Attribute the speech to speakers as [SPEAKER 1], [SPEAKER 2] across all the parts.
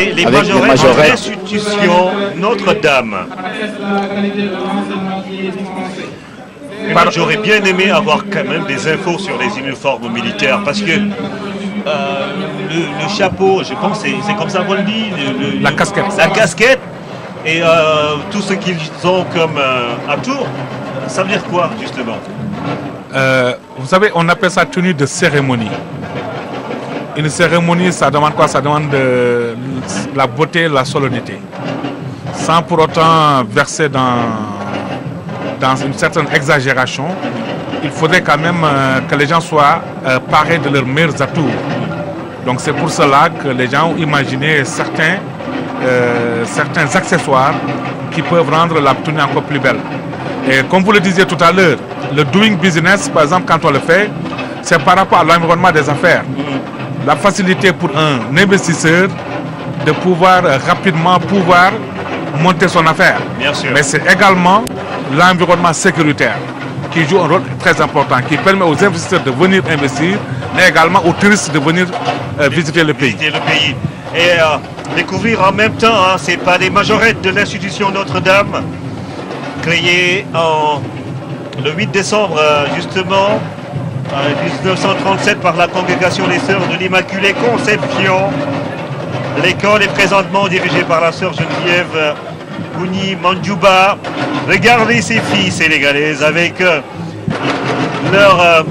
[SPEAKER 1] Les majorettes de l'institution Notre-Dame. J'aurais bien aimé avoir quand même des infos sur les uniformes militaires parce que le chapeau, je pense, c'est comme ça qu'on le dit.
[SPEAKER 2] La casquette.
[SPEAKER 1] La casquette et tout ce qu'ils ont comme atout, ça veut dire quoi justement?
[SPEAKER 2] Vous savez, on appelle ça tenue de cérémonie. Une cérémonie, ça demande quoi? Ça demande la beauté, la solennité. Sans pour autant verser dans une certaine exagération, il faudrait quand même que les gens soient parés de leurs meilleurs atouts. Donc c'est pour cela que les gens ont imaginé certains accessoires qui peuvent rendre la tenue encore plus belle. Et comme vous le disiez tout à l'heure, le doing business, par exemple, quand on le fait, c'est par rapport à l'environnement des affaires. La facilité pour un investisseur de pouvoir rapidement monter son affaire.
[SPEAKER 1] Bien sûr.
[SPEAKER 2] Mais c'est également l'environnement sécuritaire qui joue un rôle très important, qui permet aux investisseurs de venir investir, mais également aux touristes de venir visiter le pays.
[SPEAKER 1] Et découvrir en même temps, hein, c'est pas les majorettes de l'institution Notre-Dame, créée le 8 décembre justement 1937 par la congrégation des Sœurs de l'Immaculée Conception. L'école est présentement dirigée par la sœur Geneviève Kouni Mandjouba. Regardez ces filles sénégalaises avec leur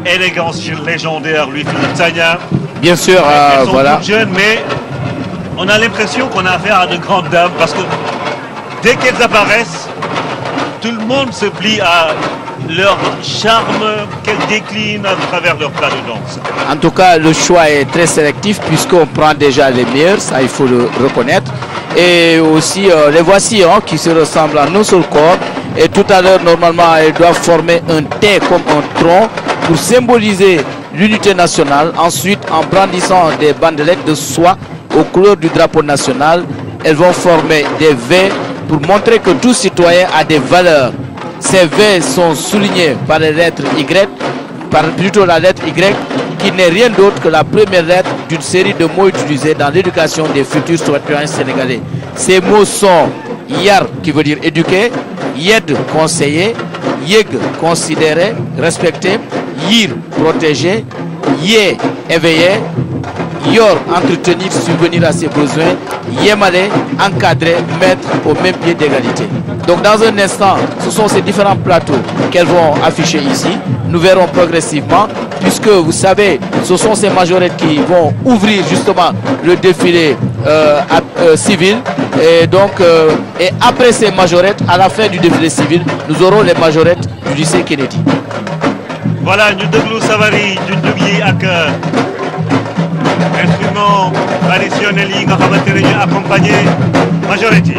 [SPEAKER 1] élégance légendaire, Louis-Philippe Sagna.
[SPEAKER 3] Bien sûr,
[SPEAKER 1] elles sont
[SPEAKER 3] voilà.
[SPEAKER 1] toutes jeunes, mais on a l'impression qu'on a affaire à de grandes dames parce que dès qu'elles apparaissent, tout le monde se plie à leur charme qu'elles déclinent à travers leur plat de danse.
[SPEAKER 3] En tout cas, le choix est très sélectif puisqu'on prend déjà les meilleurs, ça il faut le reconnaître. Et aussi, les voici qui se ressemblent en un seul corps. Et tout à l'heure, normalement, elles doivent former un T comme un tronc pour symboliser l'unité nationale. Ensuite, en brandissant des bandelettes de soie aux couleurs du drapeau national, elles vont former des V pour montrer que tout citoyen a des valeurs. Ces V sont soulignés par les lettres Y, plutôt la lettre Y, qui n'est rien d'autre que la première lettre d'une série de mots utilisés dans l'éducation des futurs citoyens sénégalais. Ces mots sont Yar, qui veut dire éduquer, Yed, conseiller, Yeg, considérer, respecter, Yir, protéger, Yé, éveiller, Yor, entretenir, subvenir à ses besoins, Yemale, encadrer, mettre au même pied d'égalité. Donc dans un instant, ce sont ces différents plateaux qu'elles vont afficher ici. Nous verrons progressivement, puisque vous savez, ce sont ces majorettes qui vont ouvrir justement le défilé civil. Et donc, et après ces majorettes, à la fin du défilé civil, nous aurons les majorettes du lycée Kennedy.
[SPEAKER 1] Voilà, ñu déglu Savary ñu jógee ak instrument traditionnel yi nga xamante ne ñu accompagner majorette yi.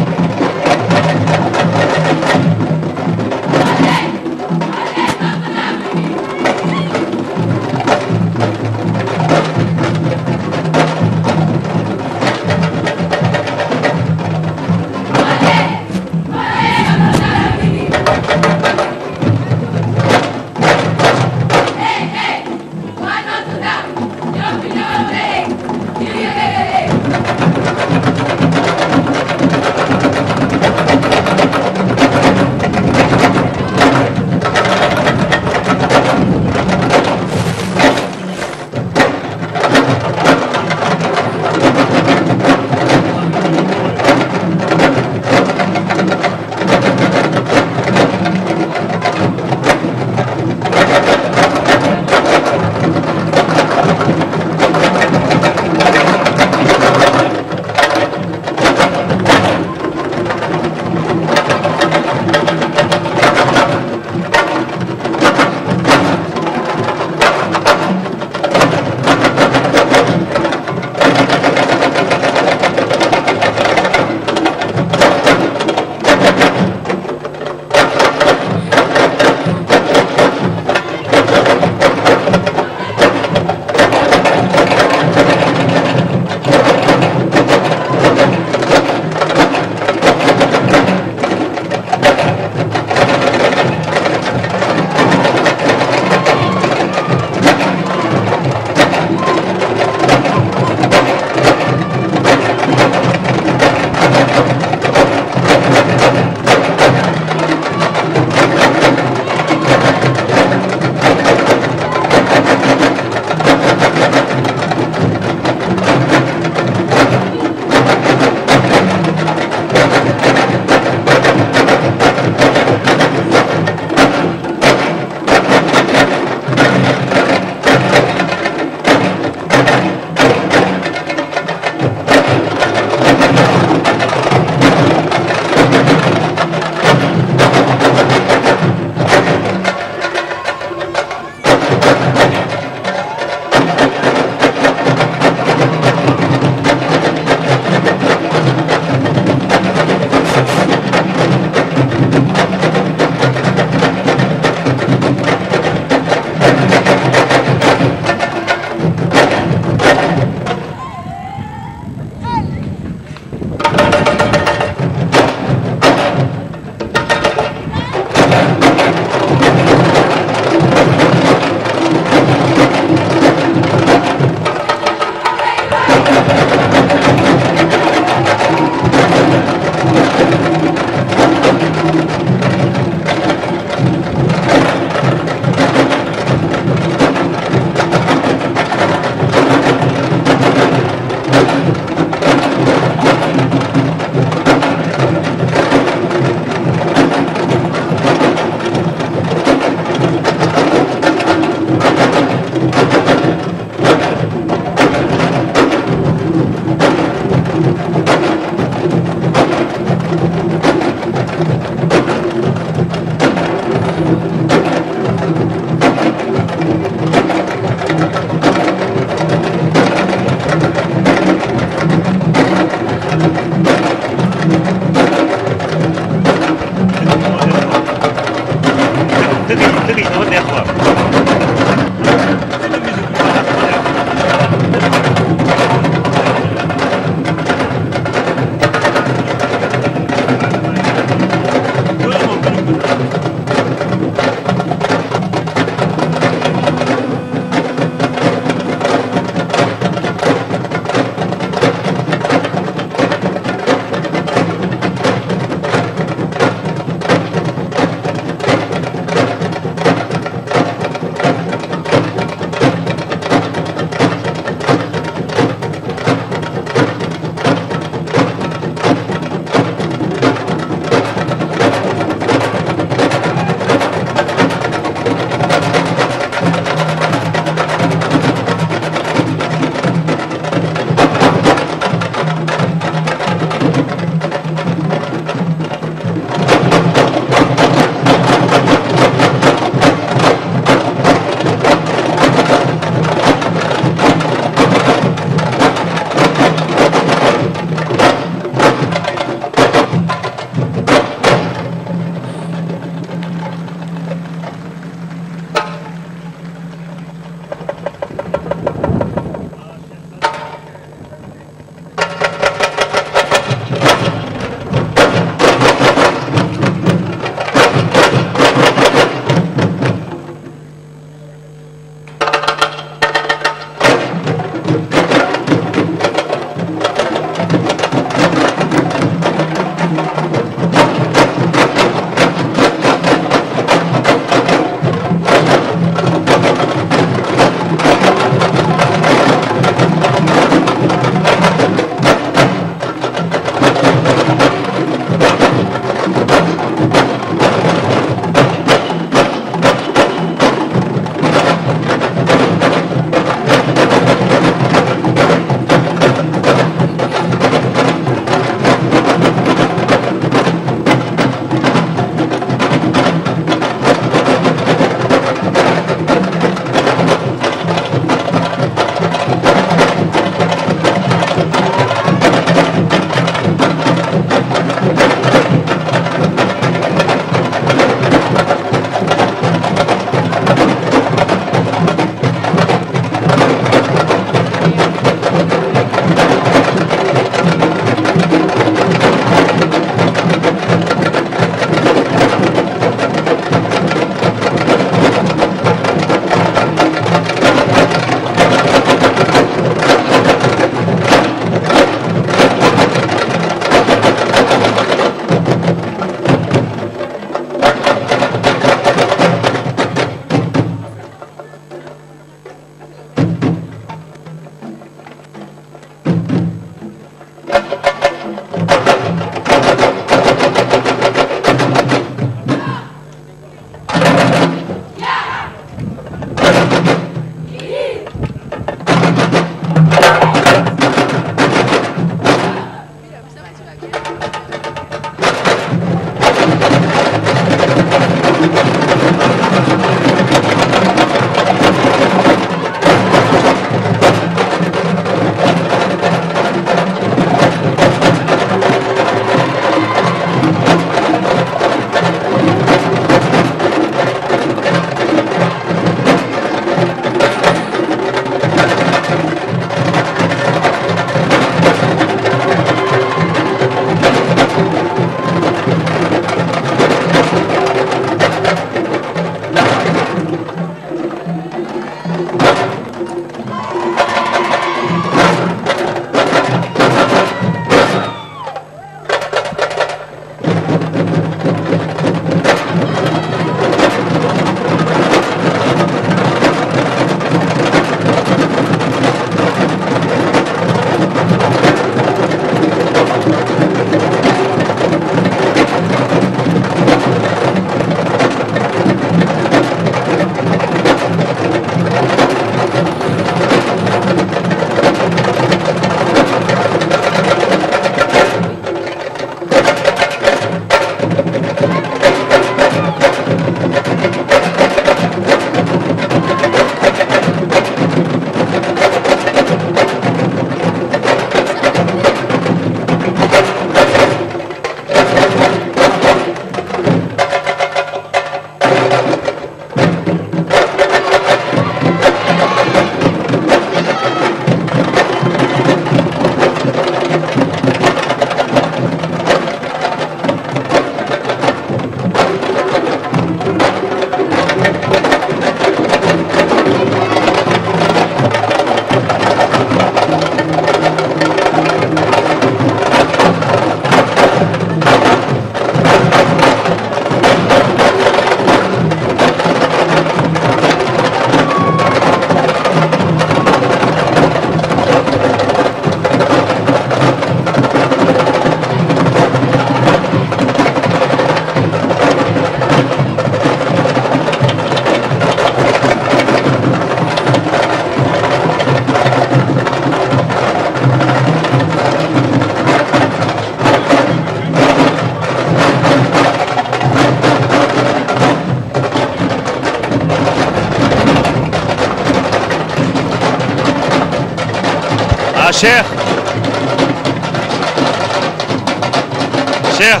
[SPEAKER 1] Cher.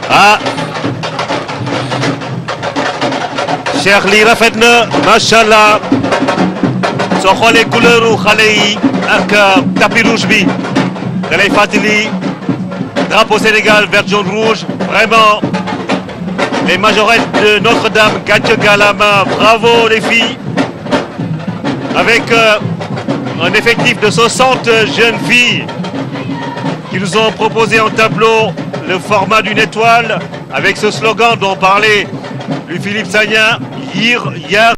[SPEAKER 1] Ah. Cheikh lii rafet na machallah soo xoolee couleur u xale yi ak tapis rouge bi da lay fàttali drapeau Sénégal vert jaune rouge. Vraiment les majorettes de Notre-Dame, gàcce galama, bravo les filles. Avec un effectif de 60 jeunes filles qui nous ont proposé en tableau le format d'une étoile avec ce slogan dont parlait Louis-Philippe Sagna, Yir Yar.